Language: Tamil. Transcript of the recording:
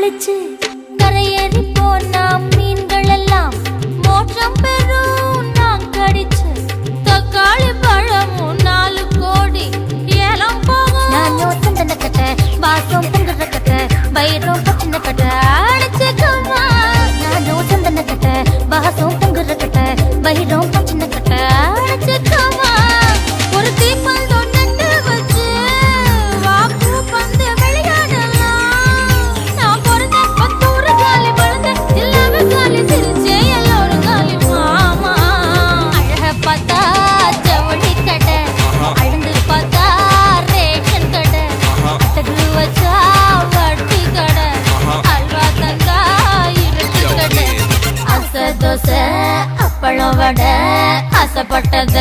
குளிச்சு கரையேறி போனா மீன்கள் எல்லாம் மோட்சம் பெறும் நான் கடிச்சு தக்காளி பழமும் 4 கோடி ஏலம் போகும் நானும் தந்தன கட்ட பாசம் பொங்குற கட்ட பயிரும் பச்சின கட்ட அடிச்சுக்கம்மா நானும் தந்தன கட்ட பாசம் பொங்குற கட்ட பயிரும் பச்சின கட்ட அடிச்சுக்கம்மா ஒரு தீப்பல் தொட்டு வச்சு வாக்கு பந்து விளையாடலாம் நான் பிறந்த 10 ஊரு காலி வளர்ந்த எல்லாமே காலி சிரிச்சே எல்லோரும் காலி மாமா அழக பார்த்தா ஜவுளி கடை அழுந்து பார்த்தா ரேஷன் கடை அட்டகு வச்சா வட்டி கடை அல்வா தந்தா இருட்டு கடை அசை தோசை அப்பளம் வடை ஆசைப்பட்டத